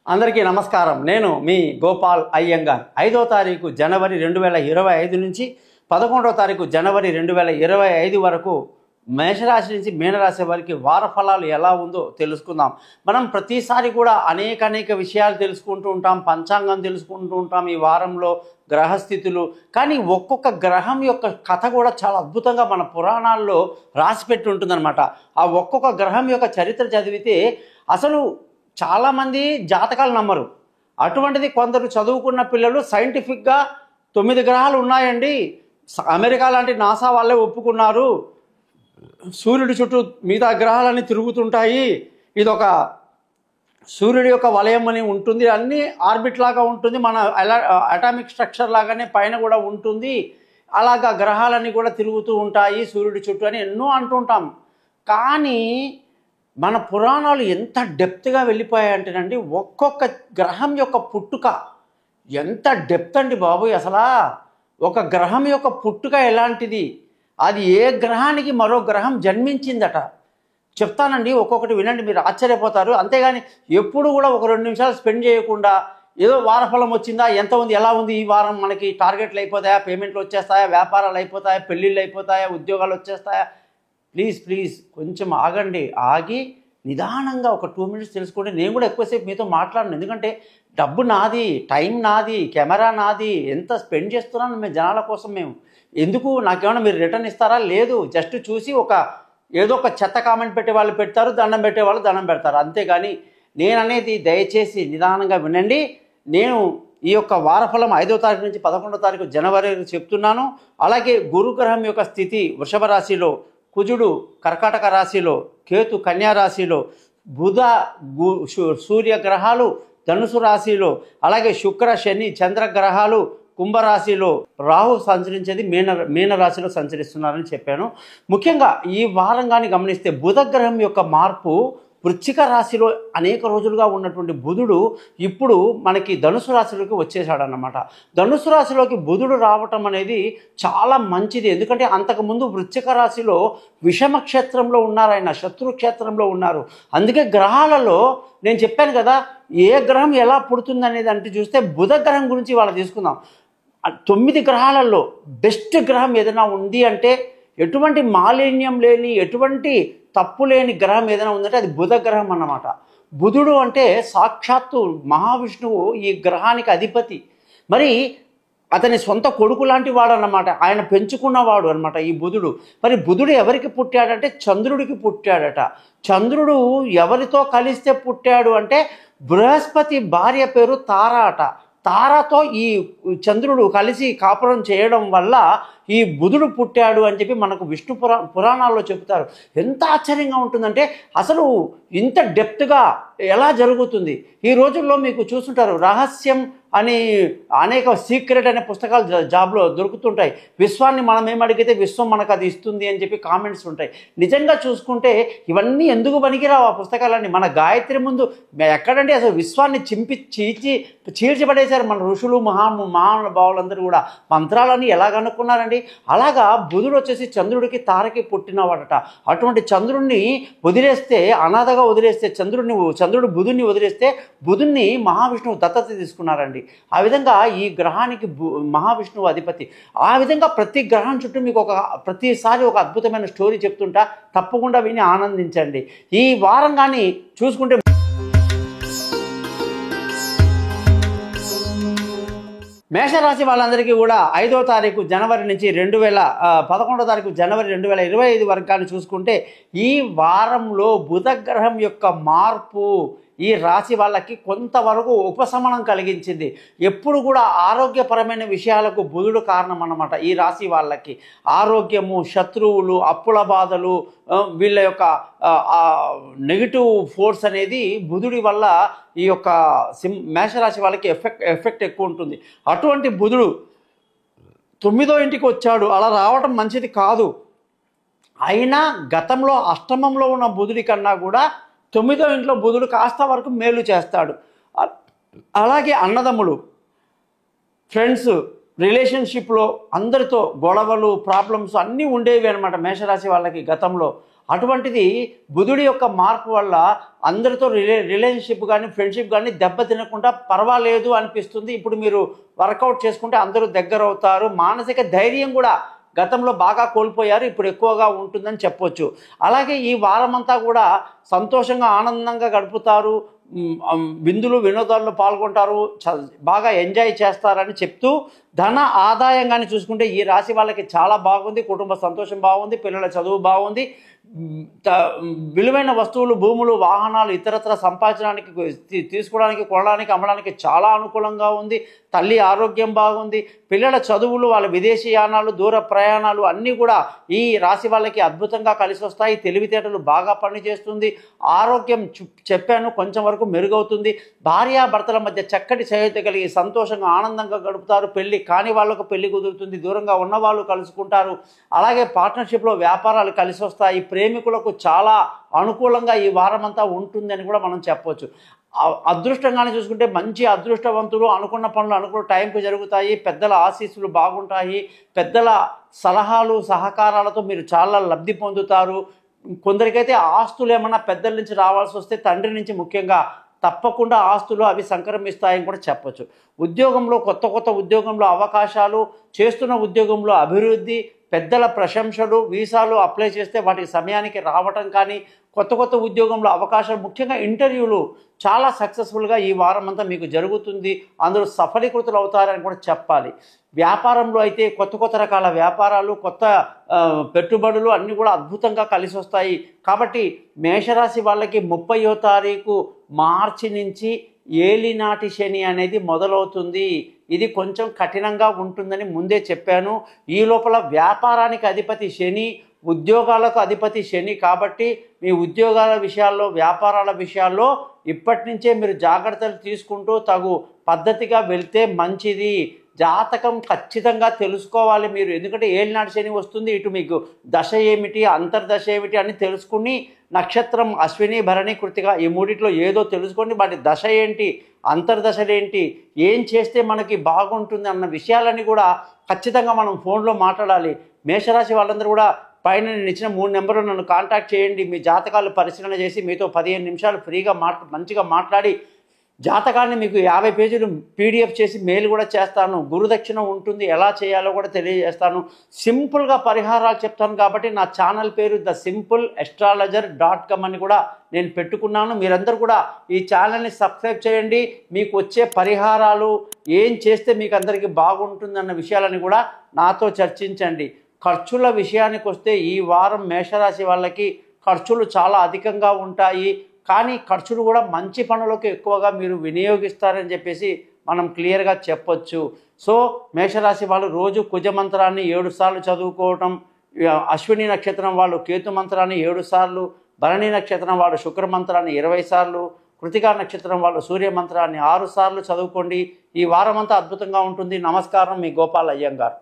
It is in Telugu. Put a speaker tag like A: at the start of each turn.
A: అందరికీ నమస్కారం. నేను మీ గోపాల్ అయ్యంగార్. 5వ తారీఖు జనవరి 2025 నుంచి 11వ తారీఖు జనవరి 2025 వరకు మేషరాశి నుంచి మీనరాశి వారికి వార ఫలాలు ఎలా ఉందో తెలుసుకుందాం. మనం ప్రతిసారి కూడా అనేక విషయాలు తెలుసుకుంటూ ఉంటాం, పంచాంగం తెలుసుకుంటూ ఉంటాం, ఈ వారంలో గ్రహస్థితులు. కానీ ఒక్కొక్క గ్రహం యొక్క కథ కూడా చాలా అద్భుతంగా మన పురాణాల్లో రాసిపెట్టి ఉంటుందన్నమాట. ఆ ఒక్కొక్క గ్రహం యొక్క చరిత్ర చదివితే అసలు చాలామంది జాతకాలు నమ్మరు. అటువంటిది కొందరు చదువుకున్న పిల్లలు సైంటిఫిక్గా 9 గ్రహాలు ఉన్నాయండి, అమెరికా లాంటి నాసా వాళ్ళే ఒప్పుకున్నారు, సూర్యుడి చుట్టూ మిగతా గ్రహాలన్నీ తిరుగుతుంటాయి, ఇదొక సూర్యుడి యొక్క వలయం అని ఉంటుంది, అన్నీ ఆర్బిట్ లాగా ఉంటుంది, మన అటామిక్ స్ట్రక్చర్ లాగానే పైన కూడా ఉంటుంది, అలాగా గ్రహాలన్నీ కూడా తిరుగుతూ ఉంటాయి సూర్యుడి చుట్టూ అని ఎన్నో అంటుంటాం. కానీ మన పురాణాలు ఎంత డెప్త్గా వెళ్ళిపోయాయంటేనండి, ఒక్కొక్క గ్రహం యొక్క పుట్టుక ఎంత డెప్త్ అండి బాబు. అసలు ఒక గ్రహం యొక్క పుట్టుక ఎలాంటిది, అది ఏ గ్రహానికి మరో గ్రహం జన్మించిందట చెప్తానండి. ఒక్కొక్కటి వినండి, మీరు ఆశ్చర్యపోతారు. అంతేగాని ఎప్పుడు కూడా ఒక 2 నిమిషాలు స్పెండ్ చేయకుండా ఏదో వారఫలం వచ్చిందా, ఎంత ఉంది, ఎలా ఉంది, ఈ వారం మనకి టార్గెట్లు అయిపోతాయా, పేమెంట్లు వచ్చేస్తాయా, వ్యాపారాలు అయిపోతాయా, పెళ్ళిళ్ళు అయిపోతాయా, ఉద్యోగాలు వచ్చేస్తాయా, ప్లీజ్ కొంచెం ఆగండి. ఆగి నిదానంగా ఒక 2 మినిట్స్ తెలుసుకోండి. నేను కూడా ఎక్కువసేపు మీతో మాట్లాడను, ఎందుకంటే డబ్బు నాది, టైం నాది, కెమెరా నాది, ఎంత స్పెండ్ చేస్తున్నాను మేము జనాల కోసం. మేము ఎందుకు, నాకేమైనా మీరు రిటర్న్ ఇస్తారా? లేదు. జస్ట్ చూసి ఏదో ఒక చెత్త కామెంట్ పెట్టే వాళ్ళు పెడతారు, దండం పెట్టే వాళ్ళు దండం పెడతారు, అంతేగాని నేను అనేది దయచేసి నిదానంగా వినండి. నేను ఈ యొక్క వారఫలం 5వ తారీఖు నుంచి 11వ తారీఖు జనవరి చెప్తున్నాను. అలాగే గురుగ్రహం యొక్క స్థితి వృషభ రాశిలో, కుజుడు కర్కాటక రాశిలో, కేతు కన్యా రాశిలో, బుధ సూర్యగ్రహాలు ధనుసు రాశిలో, అలాగే శుక్ర శని చంద్రగ్రహాలు కుంభరాశిలో, రాహు సంచరించేది మీనరాశిలో సంచరిస్తున్నారని చెప్పాను. ముఖ్యంగా ఈ వారం కానీ గమనిస్తే బుధగ్రహం యొక్క మార్పు, వృశ్చిక రాశిలో అనేక రోజులుగా ఉన్నటువంటి బుధుడు ఇప్పుడు మనకి ధనుసు రాశిలోకి వచ్చేసాడన్నమాట. ధనుసు రాశిలోకి బుధుడు రావటం అనేది చాలా మంచిది. ఎందుకంటే అంతకుముందు వృశ్చిక రాశిలో విషమ క్షేత్రంలో ఉన్నారు, ఆయన శత్రు క్షేత్రంలో ఉన్నారు. అందుకే గ్రహాలలో నేను చెప్పాను కదా, ఏ గ్రహం ఎలా పుడుతుంది అనేది అంటే చూస్తే బుధ గ్రహం గురించి ఇవాళ తీసుకుందాం. 9 గ్రహాలలో బెస్ట్ గ్రహం ఏదైనా ఉంది అంటే, ఎటువంటి మాలిన్యం లేని, ఎటువంటి తప్పు లేని గ్రహం ఏదైనా ఉందంటే అది బుధ గ్రహం అన్నమాట. బుధుడు అంటే సాక్షాత్తు మహావిష్ణువు ఈ గ్రహానికి అధిపతి. మరి అతని సొంత కొడుకు లాంటి వాడు అన్నమాట, ఆయన పెంచుకున్నవాడు అనమాట ఈ బుధుడు. మరి బుధుడు ఎవరికి పుట్టాడంటే చంద్రుడికి పుట్టాడట. చంద్రుడు ఎవరితో కలిస్తే పుట్టాడు అంటే బృహస్పతి భార్య పేరు తార అట. తారతో ఈ చంద్రుడు కలిసి కాపురం చేయడం వల్ల ఈ బుధుడు పుట్టాడు అని చెప్పి మనకు విష్ణు పురాణాల్లో చెబుతారు. ఎంత ఆశ్చర్యంగా ఉంటుందంటే అసలు ఇంత డెప్త్గా ఎలా జరుగుతుంది. ఈ రోజుల్లో మీకు చూస్తుంటారు, రహస్యం అని అనేక సీక్రెట్ అనే పుస్తకాలు జాబ్లో దొరుకుతుంటాయి. విశ్వాన్ని మనం ఏమడిగితే విశ్వం మనకు అది ఇస్తుంది అని చెప్పి కామెంట్స్ ఉంటాయి. నిజంగా చూసుకుంటే ఇవన్నీ ఎందుకు పనికిరావు ఆ పుస్తకాలన్నీ. మన గాయత్రి ముందు ఎక్కడండి అసలు విశ్వాన్ని చీల్చిపడేశారు మన ఋషులు, మహానుభావులందరూ కూడా. మంత్రాలని ఎలా కనుక్కున్నారండి. అలాగా బుధుడు వచ్చేసి చంద్రుడికి తారకి పుట్టినవాడట. అటువంటి చంద్రుడిని వదిలేస్తే, అనాథగా వదిలేస్తే, చంద్రుడు బుధుడిని వదిలేస్తే బుధుడిని మహావిష్ణువు దత్తత తీసుకున్నారండి. ఆ విధంగా ఈ గ్రహానికి మహావిష్ణువు అధిపతి. ఆ విధంగా ప్రతి గ్రహం చుట్టూ మీకు ప్రతిసారి ఒక అద్భుతమైన స్టోరీ చెప్తుంటా, తప్పకుండా విని ఆనందించండి. ఈ వారం కానీ చూసుకుంటే మేషరాశి వాళ్ళందరికీ కూడా 5వ తారీఖు జనవరి నుంచి 11వ తారీఖు జనవరి 2025 వరకు కానీ చూసుకుంటే ఈ వారంలో బుధగ్రహం యొక్క మార్పు ఈ రాశి వాళ్ళకి కొంతవరకు ఉపశమనం కలిగించింది. ఎప్పుడు కూడా ఆరోగ్యపరమైన విషయాలకు బుధుడు కారణం అన్నమాట. ఈ రాశి వాళ్ళకి ఆరోగ్యము, శత్రువులు, అప్పుల బాధలు, వీళ్ళ యొక్క నెగిటివ్ ఫోర్స్ అనేది బుధుడి వల్ల ఈ యొక్క మేషరాశి వాళ్ళకి ఎఫెక్ట్ ఎక్కువ ఉంటుంది. అటువంటి బుధుడు 9వ ఇంటికి వచ్చాడు. అలా రావటం మంచిది కాదు. అయినా గతంలో అష్టమంలో ఉన్న బుధుడి కన్నా కూడా 9వ ఇంట్లో బుధుడు కాస్త వరకు మేలు చేస్తాడు. అలాగే అన్నదమ్ములు, ఫ్రెండ్స్, రిలేషన్షిప్లో అందరితో గొడవలు, ప్రాబ్లమ్స్ అన్నీ ఉండేవి అనమాట మేషరాశి వాళ్ళకి గతంలో. అటువంటిది బుధుడి యొక్క మార్పు వల్ల అందరితో రిలేషన్షిప్ కానీ ఫ్రెండ్షిప్ కానీ దెబ్బ తినకుండా పర్వాలేదు అనిపిస్తుంది. ఇప్పుడు మీరు వర్కౌట్ చేసుకుంటే అందరూ దగ్గర అవుతారు. మానసిక ధైర్యం కూడా గతంలో బాగా కోల్పోయారు, ఇప్పుడు ఎక్కువగా ఉంటుందని చెప్పొచ్చు. అలాగే ఈ వారమంతా కూడా సంతోషంగా ఆనందంగా గడుపుతారు, విందులు వినోదాల్లో పాల్గొంటారు, బాగా ఎంజాయ్ చేస్తారని చెప్తూ ధన ఆదాయంగానే చూసుకుంటే ఈ రాశి వాళ్ళకి చాలా బాగుంది. కుటుంబ సంతోషం బాగుంది, పిల్లల చదువు బాగుంది, విలువైన వస్తువులు భూములు వాహనాలు ఇతరత్ర సంపాదించడానికి తీసుకోవడానికి కొనడానికి అమ్మడానికి చాలా అనుకూలంగా ఉంది. తల్లి ఆరోగ్యం బాగుంది, పిల్లల చదువులు వాళ్ళ విదేశీ యానాలు దూర ప్రయాణాలు అన్నీ కూడా ఈ రాశి వాళ్ళకి అద్భుతంగా కలిసి వస్తాయి. తెలివితేటలు బాగా పనిచేస్తుంది, ఆరోగ్యం చెప్పాను కొంచెం వరకు మెరుగవుతుంది. భార్యాభర్తల మధ్య చక్కటి సయోధ్య కలిగి సంతోషంగా ఆనందంగా గడుపుతారు. పెళ్లి కాని వాళ్ళకు పెళ్లి కుదురుతుంది, దూరంగా ఉన్న వాళ్ళు కలుసుకుంటారు. అలాగే పార్ట్నర్షిప్లో వ్యాపారాలు కలిసి వస్తాయి. ప్రేమికులకు చాలా అనుకూలంగా ఈ వారమంతా ఉంటుందని కూడా మనం చెప్పవచ్చు. అదృష్టంగానే చూసుకుంటే మంచి అదృష్టవంతులు, అనుకున్న పనులు అనుకున్న టైంకు జరుగుతాయి, పెద్దల ఆశీస్సులు బాగుంటాయి, పెద్దల సలహాలు సహకారాలతో మీరు చాలా లబ్ధి పొందుతారు. కొందరికైతే ఆస్తులు ఏమన్నా పెద్దల నుంచి రావాల్సి వస్తే తండ్రి నుంచి ముఖ్యంగా తప్పకుండా ఆస్తులు అవి సంక్రమిస్తాయని కూడా చెప్పొచ్చు. ఉద్యోగంలో కొత్త ఉద్యోగంలో అవకాశాలు, చేస్తున్న ఉద్యోగంలో అభివృద్ధి, పెద్దల ప్రశంసలు, వీసాలు అప్లై చేస్తే వాటికి సమయానికి రావటం కానీ, కొత్త ఉద్యోగంలో అవకాశాలు, ముఖ్యంగా ఇంటర్వ్యూలు చాలా సక్సెస్ఫుల్గా ఈ వారం అంతా మీకు జరుగుతుంది. అందులో సఫలీకృతులు అవుతారని కూడా చెప్పాలి. వ్యాపారంలో అయితే కొత్త రకాల వ్యాపారాలు, కొత్త పెట్టుబడులు అన్నీ కూడా అద్భుతంగా కలిసి వస్తాయి. కాబట్టి మేషరాశి వాళ్ళకి 30వ తారీఖు మార్చి నుంచి ఏలినాటి శని అనేది మొదలవుతుంది. ఇది కొంచెం కఠినంగా ఉంటుందని ముందే చెప్పాను. ఈ లోపల వ్యాపారానికి అధిపతి శని, ఉద్యోగాలకు అధిపతి శని కాబట్టి మీ ఉద్యోగాల విషయాల్లో వ్యాపారాల విషయాల్లో ఇప్పటి నుంచే మీరు జాగ్రత్తలు తీసుకుంటూ తగు పద్ధతిగా వెళ్తే మంచిది. జాతకం ఖచ్చితంగా తెలుసుకోవాలి మీరు, ఎందుకంటే ఏలినాటి శని వస్తుంది. ఇటు మీకు దశ ఏమిటి, అంతర్దశ ఏమిటి అని తెలుసుకుని నక్షత్రం అశ్విని భరణి కృతిక ఈ మూడిట్లో ఏదో తెలుసుకోండి. వాటి దశ ఏంటి, అంతర్దశలేంటి, ఏం చేస్తే మనకి బాగుంటుంది అన్న విషయాలని కూడా ఖచ్చితంగా మనం ఫోన్లో మాట్లాడాలి. మేషరాశి వాళ్ళందరూ కూడా పైన నేను ఇచ్చిన 3 నెంబర్లు నన్ను కాంటాక్ట్ చేయండి. మీ జాతకాలు పరిశీలన చేసి మీతో 15 నిమిషాలు ఫ్రీగా మంచిగా మాట్లాడి జాతకాన్ని మీకు 50 పేజీలు పీడిఎఫ్ చేసి మెయిల్ కూడా చేస్తాను. గురుదక్షిణ ఉంటుంది, ఎలా చేయాలో కూడా తెలియజేస్తాను. సింపుల్గా పరిహారాలు చెప్తాను కాబట్టి నా ఛానల్ పేరు thesimple.astrologer.com అని కూడా నేను పెట్టుకున్నాను. మీరందరూ కూడా ఈ ఛానల్ని సబ్స్క్రైబ్ చేయండి. మీకు వచ్చే పరిహారాలు ఏం చేస్తే మీకు అందరికీ బాగుంటుందన్న విషయాలని కూడా నాతో చర్చించండి. ఖర్చుల విషయానికి వస్తే ఈ వారం మేషరాశి వాళ్ళకి ఖర్చులు చాలా అధికంగా ఉంటాయి. కానీ ఖర్చులు కూడా మంచి పనులకు ఎక్కువగా మీరు వినియోగిస్తారని చెప్పేసి మనం క్లియర్గా చెప్పొచ్చు. సో మేషరాశి వాళ్ళు రోజు కుజ మంత్రాన్ని 7 సార్లు చదువుకోవటం, అశ్విని నక్షత్రం వాళ్ళు కేతు మంత్రాన్ని 7 సార్లు, భరణి నక్షత్రం వాళ్ళు శుక్ర మంత్రాన్ని 20 సార్లు, కృతికా నక్షత్రం వాళ్ళు సూర్య మంత్రాన్ని 6 సార్లు చదువుకోండి. ఈ వారం అంతా అద్భుతంగా ఉంటుంది. నమస్కారం, మీ గోపాల్ అయ్యంగార్.